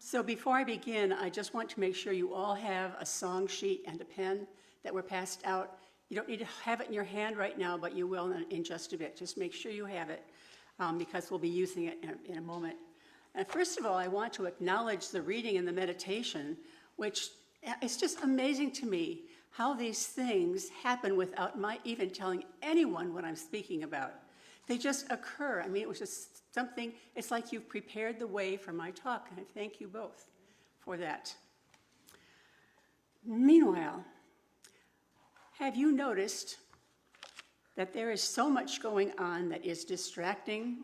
So before I begin, I just want to make sure you all have a song sheet and a pen that were passed out. You don't need to have it in your hand right now, but you will in just a bit. Just make sure you have it because we'll be using it in a moment. And first of all, I want to acknowledge the reading and the meditation, which it's just amazing to me how these things happen without my even telling anyone what I'm speaking about. They just occur. I mean, it was just something, it's like you've prepared the way for my talk, and I thank you both for that. Meanwhile, have you noticed that there is so much going on that is distracting?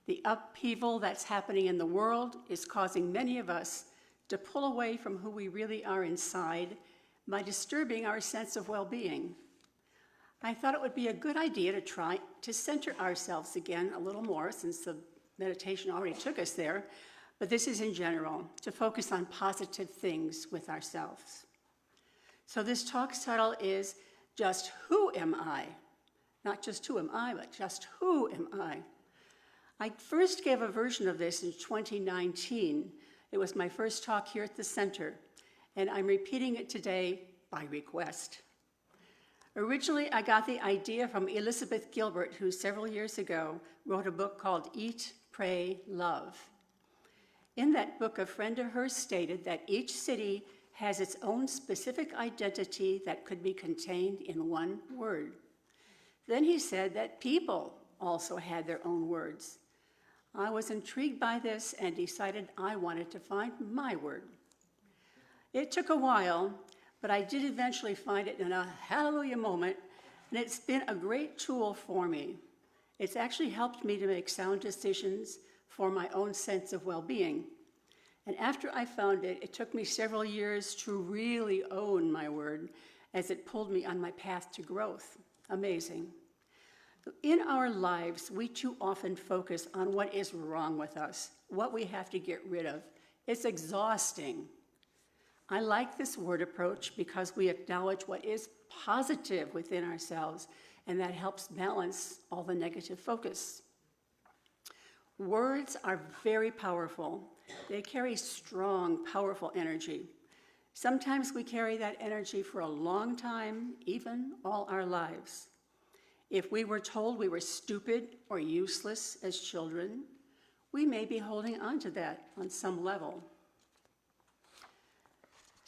The upheaval that's happening in the world is causing many of us to pull away from who we really are inside by disturbing our sense of well-being. I thought it would be a good idea to try to center ourselves again a little more, since the meditation already took us there, but this is in general, to focus on positive things with ourselves. So this talk's title is Just Who Am I? Not just who am I, but just who am I? I first gave a version of this in 2019. It was my first talk here at the center, and I'm repeating it today by request. Originally, I got the idea from Elizabeth Gilbert, who several years ago wrote a book called Eat, Pray, Love. In that book, a friend of hers stated that each city has its own specific identity that could be contained in one word. Then he said that people also had their own words. I was intrigued by this and decided I wanted to find my word. It took a while, but I did eventually find it in a hallelujah moment, and it's been a great tool for me. It's actually helped me to make sound decisions for my own sense of well-being. And after I found it, it took me several years to really own my word as it pulled me on my path to growth. Amazing. In our lives, we too often focus on what is wrong with us, what we have to get rid of. It's exhausting. I like this word approach because we acknowledge what is positive within ourselves, and that helps balance all the negative focus. Words are very powerful. They carry strong, powerful energy. Sometimes we carry that energy for a long time, even all our lives. If we were told we were stupid or useless as children, we may be holding on to that on some level.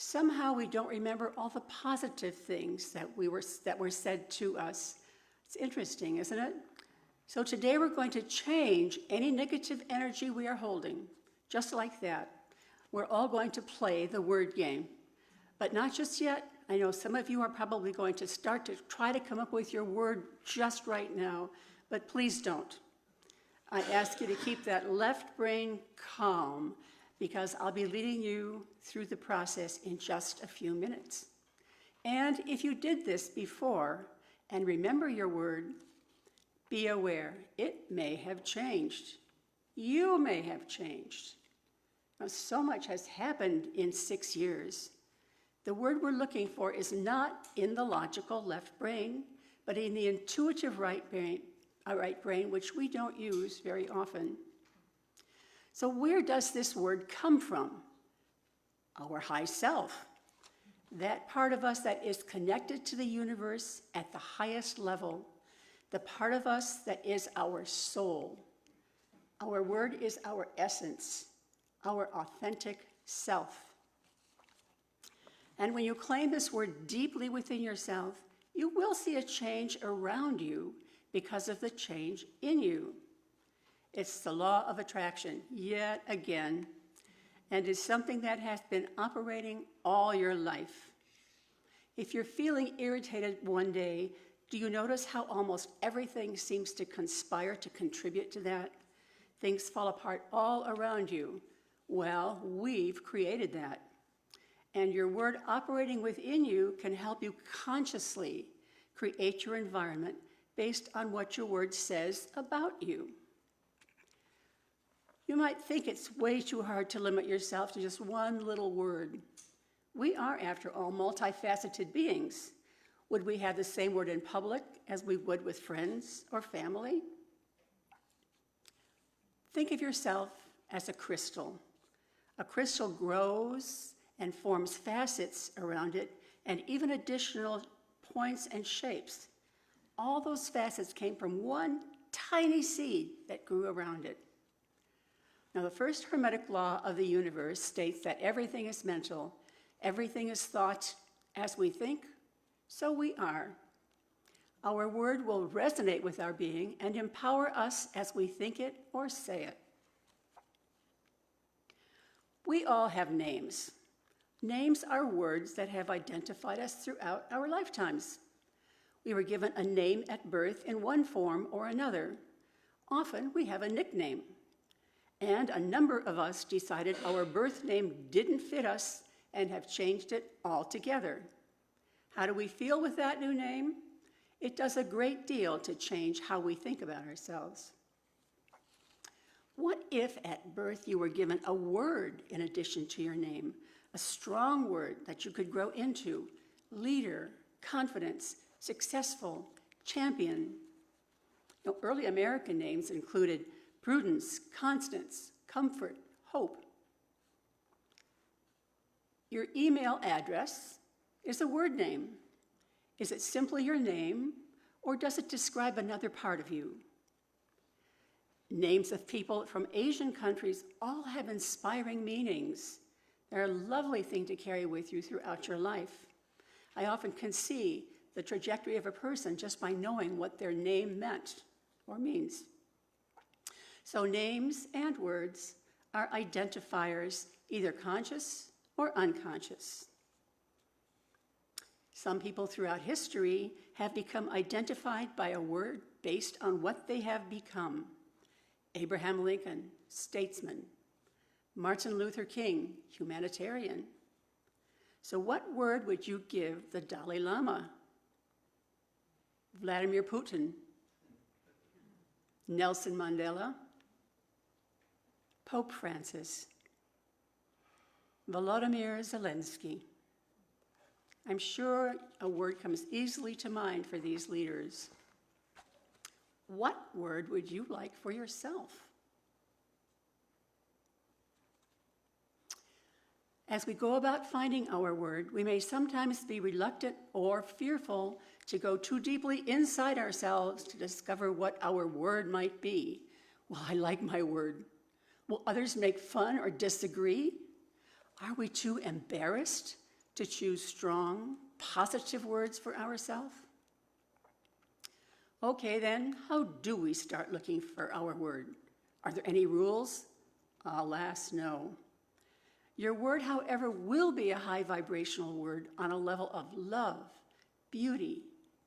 Somehow we don't remember all the positive things that were said to us. It's interesting, isn't it? So today we're going to change any negative energy we are holding, just like that. We're all going to play the word game, but not just yet. I know some of you are probably going to start to try to come up with your word just right now, but please don't. I ask you to keep that left brain calm because I'll be leading you through the process in just a few minutes. And if you did this before and remember your word, be aware it may have changed. You may have changed. Now, so much has happened in 6 years. The word we're looking for is not in the logical left brain, but in the intuitive right brain, which we don't use very often. So where does this word come from? Our high self, that part of us that is connected to the universe at the highest level, the part of us that is our soul. Our word is our essence, our authentic self. And when you claim this word deeply within yourself, you will see a change around you because of the change in you. It's the law of attraction, yet again, and is something that has been operating all your life. If you're feeling irritated one day, do you notice how almost everything seems to conspire to contribute to that? Things fall apart all around you. Well, we've created that. And your word operating within you can help you consciously create your environment based on what your word says about you. You might think it's way too hard to limit yourself to just one little word. We are, after all, multifaceted beings. Would we have the same word in public as we would with friends or family? Think of yourself as a crystal. A crystal grows and forms facets around it and even additional points and shapes. All those facets came from one tiny seed that grew around it. Now, the first Hermetic law of the universe states that everything is mental, everything is thought. As we think, so we are. Our word will resonate with our being and empower us as we think it or say it. We all have names. Names are words that have identified us throughout our lifetimes. We were given a name at birth in one form or another. Often we have a nickname. And a number of us decided our birth name didn't fit us and have changed it altogether. How do we feel with that new name? It does a great deal to change how we think about ourselves. What if at birth you were given a word in addition to your name, a strong word that you could grow into? Leader, confidence, successful, champion. Early American names included Prudence, Constance, Comfort, Hope. Your email address is a word name. Is it simply your name, or does it describe another part of you? Names of people from Asian countries all have inspiring meanings. They're a lovely thing to carry with you throughout your life. I often can see the trajectory of a person just by knowing what their name meant or means. So names and words are identifiers, either conscious or unconscious. Some people throughout history have become identified by a word based on what they have become. Abraham Lincoln, statesman. Martin Luther King, humanitarian. So what word would you give the Dalai Lama? Vladimir Putin, Nelson Mandela, Pope Francis, Volodymyr Zelensky. I'm sure a word comes easily to mind for these leaders. What word would you like for yourself? As we go about finding our word, we may sometimes be reluctant or fearful to go too deeply inside ourselves to discover what our word might be. Well, I like my word. Will others make fun or disagree? Are we too embarrassed to choose strong, positive words for ourselves? Okay, then, how do we start looking for our word? Are there any rules? Alas, no. Your word, however, will be a high vibrational word on a level of love, beauty,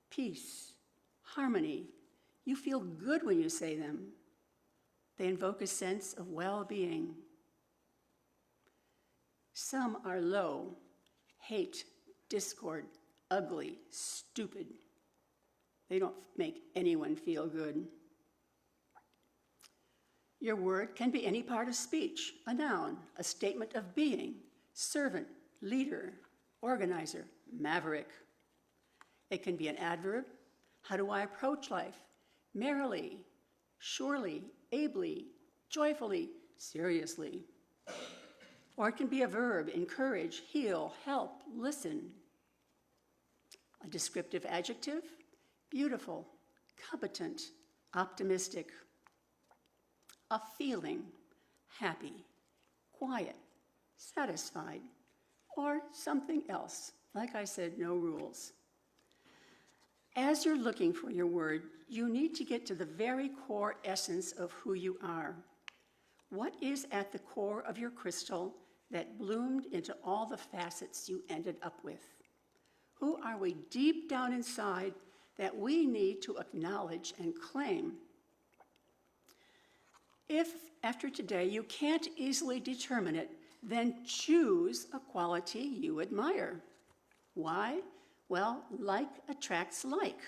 peace, harmony. You feel good when you say them. They invoke a sense of well-being. Some are low, hate, discord, ugly, stupid. They don't make anyone feel good. Your word can be any part of speech, a noun, a statement of being, servant, leader, organizer, maverick. It can be an adverb. How do I approach life? Merrily, surely, ably, joyfully, seriously. Or it can be a verb, encourage, heal, help, listen. A descriptive adjective, beautiful, competent, optimistic. A feeling, happy, quiet, satisfied, or something else. Like I said, no rules. As you're looking for your word, you need to get to the very core essence of who you are. What is at the core of your crystal that bloomed into all the facets you ended up with? Who are we deep down inside that we need to acknowledge and claim? If, after today, you can't easily determine it, then choose a quality you admire. Why? Well, like attracts like.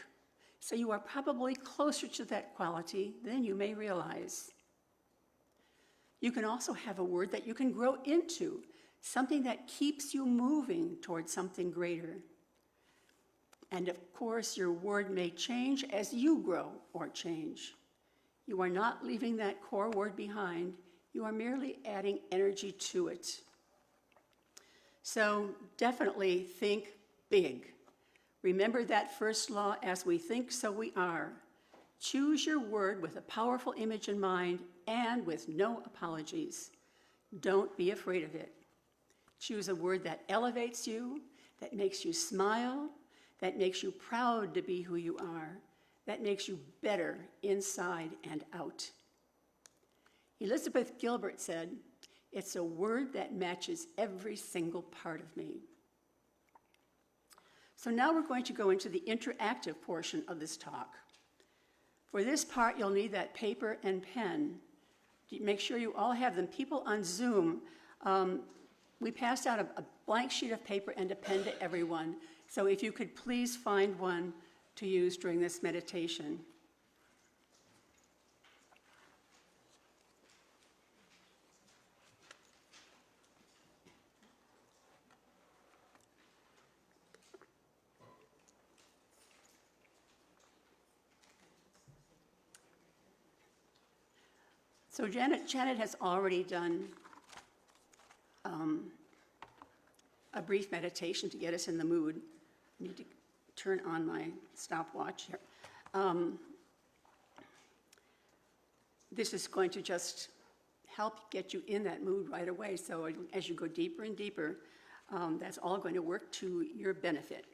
So you are probably closer to that quality than you may realize. You can also have a word that you can grow into, something that keeps you moving towards something greater. And of course, your word may change as you grow or change. You are not leaving that core word behind. You are merely adding energy to it. So definitely think big. Remember that first law, as we think, so we are. Choose your word with a powerful image in mind and with no apologies. Don't be afraid of it. Choose a word that elevates you, that makes you smile, that makes you proud to be who you are, that makes you better inside and out. Elizabeth Gilbert said, "It's a word that matches every single part of me." So now we're going to go into the interactive portion of this talk. For this part, you'll need that paper and pen. Make sure you all have them. People on Zoom, we passed out a blank sheet of paper and a pen to everyone. So if you could please find one to use during this meditation. So Janet has already done a brief meditation to get us in the mood. I need to turn on my stopwatch here. This is going to just help get you in that mood right away. So as you go deeper and deeper, that's all going to work to your benefit.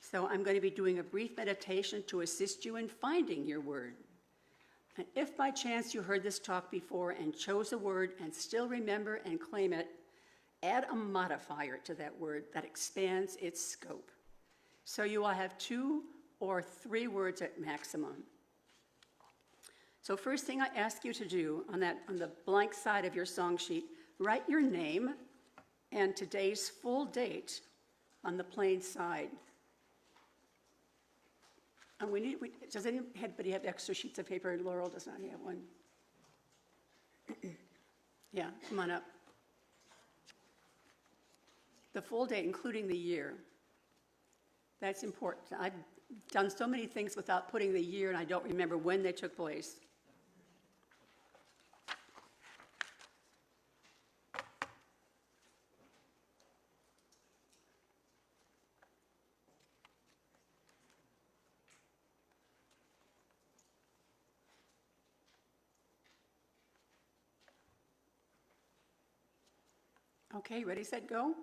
So I'm going to be doing a brief meditation to assist you in finding your word. And if by chance you heard this talk before and chose a word and still remember and claim it, add a modifier to that word that expands its scope. So you will have 2 or 3 words at maximum. So first thing I ask you to do on the blank side of your song sheet, write your name and today's full date on the plain side. And does anybody have extra sheets of paper? Laurel does not have one. Yeah, come on up. The full date, including the year. That's important. I've done so many things without putting the year, and I don't remember when they took place. Okay, ready, set, go?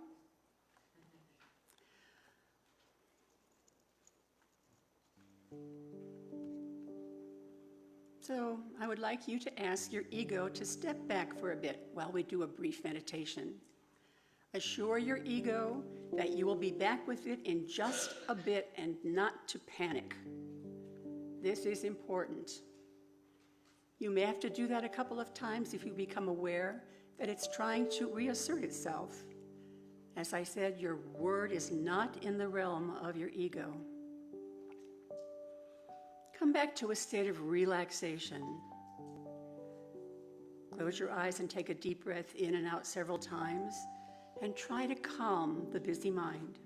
So I would like you to ask your ego to step back for a bit while we do a brief meditation. Assure your ego that you will be back with it in just a bit and not to panic. This is important. You may have to do that a couple of times if you become aware that it's trying to reassert itself. As I said, your word is not in the realm of your ego. Come back to a state of relaxation. Close your eyes and take a deep breath in and out several times, and try to calm the busy mind.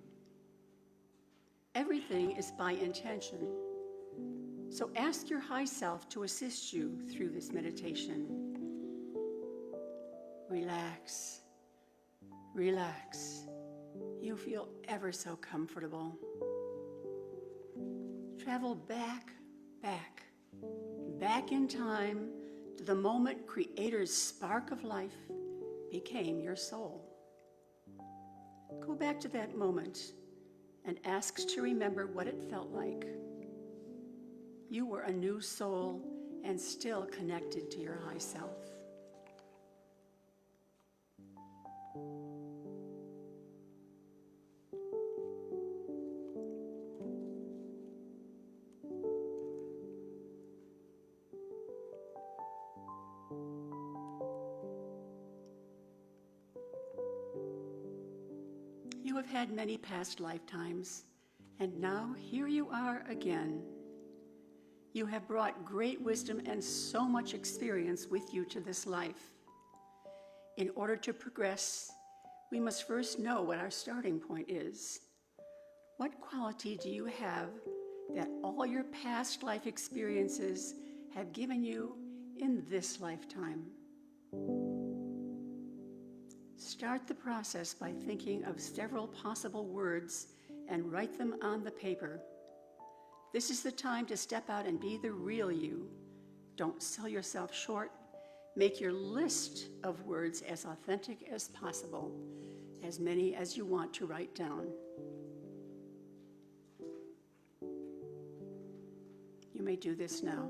Everything is by intention. So ask your high self to assist you through this meditation. Relax, relax. You feel ever so comfortable. Travel back in time to the moment Creator's spark of life became your soul. Go back to that moment and ask to remember what it felt like. You were a new soul and still connected to your high self. You have had many past lifetimes, and now here you are again. You have brought great wisdom and so much experience with you to this life. In order to progress, we must first know what our starting point is. What quality do you have that all your past life experiences have given you in this lifetime? Start the process by thinking of several possible words and write them on the paper. This is the time to step out and be the real you. Don't sell yourself short. Make your list of words as authentic as possible, as many as you want to write down. You may do this now.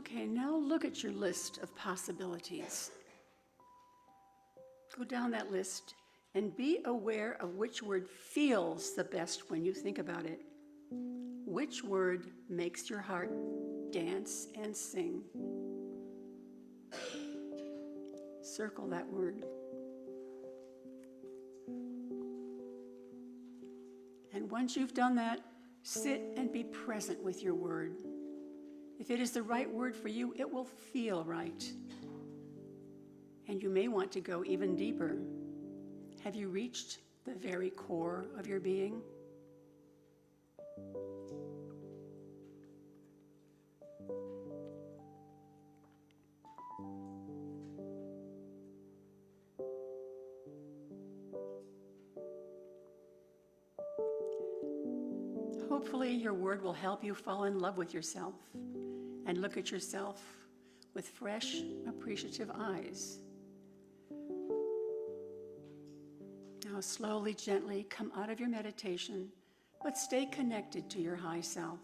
Okay, now look at your list of possibilities. Go down that list and be aware of which word feels the best when you think about it. Which word makes your heart dance and sing? Circle that word. And once you've done that, sit and be present with your word. If it is the right word for you, it will feel right. And you may want to go even deeper. Have you reached the very core of your being? Hopefully, your word will help you fall in love with yourself and look at yourself with fresh, appreciative eyes. Now, slowly, gently come out of your meditation, but stay connected to your high self.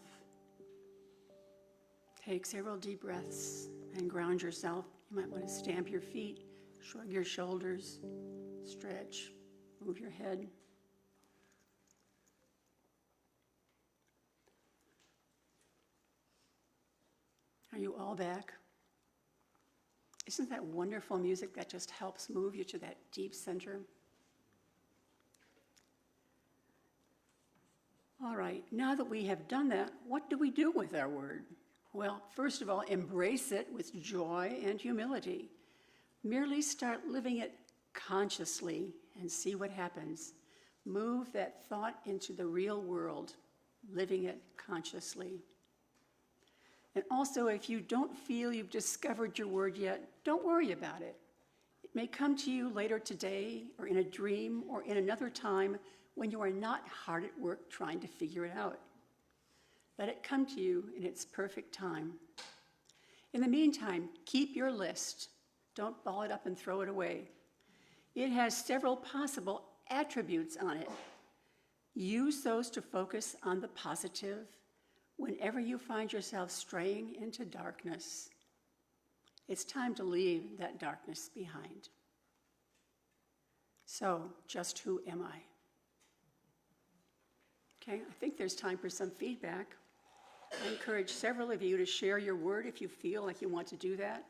Take several deep breaths and ground yourself. You might want to stamp your feet, shrug your shoulders, stretch, move your head. Are you all back? Isn't that wonderful music that just helps move you to that deep center? All right, now that we have done that, what do we do with our word? Well, first of all, embrace it with joy and humility. Merely start living it consciously and see what happens. Move that thought into the real world, living it consciously. And also, if you don't feel you've discovered your word yet, don't worry about it. It may come to you later today, or in a dream, or in another time when you are not hard at work trying to figure it out. Let it come to you in its perfect time. In the meantime, keep your list. Don't ball it up and throw it away. It has several possible attributes on it. Use those to focus on the positive whenever you find yourself straying into darkness. It's time to leave that darkness behind. So, just who am I? Okay, I think there's time for some feedback. I encourage several of you to share your word if you feel like you want to do that.